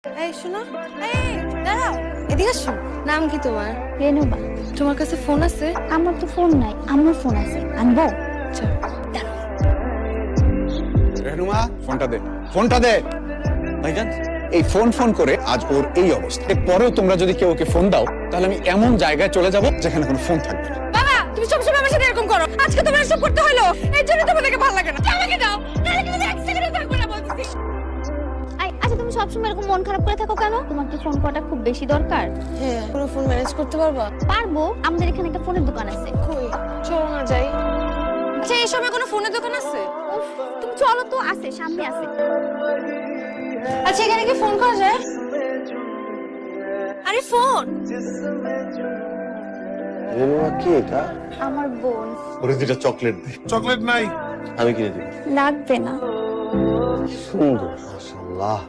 এই শোনো, এই দাঁড়াও, এদিকে আসো। নাম কি তোমার? রেনুবা। তোমার কাছে ফোন আছে? আমার তো ফোন নাই, আমার ফোন আছে, আনবো? আচ্ছা রেনুমা, ফোনটা দে, ফোনটা দে। ভাইজান, এই ফোন করে আজ ওর এই অবস্থা। পরেও তোমরা যদি কেউ ওকে ফোন দাও, তাহলে আমি এমন জায়গায় চলে যাব যেখানে কোনো ফোন থাকবে না। বাবা, তুমি সবসময় আমার সাথে এরকম করো। আজকে তোমার এসব করতে হলো, এর জন্য তোমাদেরকে ভালো লাগে না। আমাকে দাও, নাহলে কিন্তু এক সেকেন্ডও থাকবে না বলতেছি। আচ্ছা তুমি সবসময় এরকম মন খারাপ করে থাকো কেন? তোমার কি ফোন করাটা খুব বেশি দরকার? হ্যাঁ, পুরো ফোন ম্যানেজ করতে পারবা? পারবো, আমাদের এখানে একটা ফোনের দোকান আছে। কই, চলো না যাই। আচ্ছা, এই সময় কোনো ফোনের দোকান আছে? উফ, তুমি চলো তো, আছে, সামনে আছে। আচ্ছা, এখানে কি ফোন করা যায়? আরে ফোন। রেনুমা কি এটা? আমার বোন। ওরে দুটা চকলেট দে। চকলেট নাই। আমি কিনে দিব। লাগবে না। সুন্দর, মাশাআল্লাহ।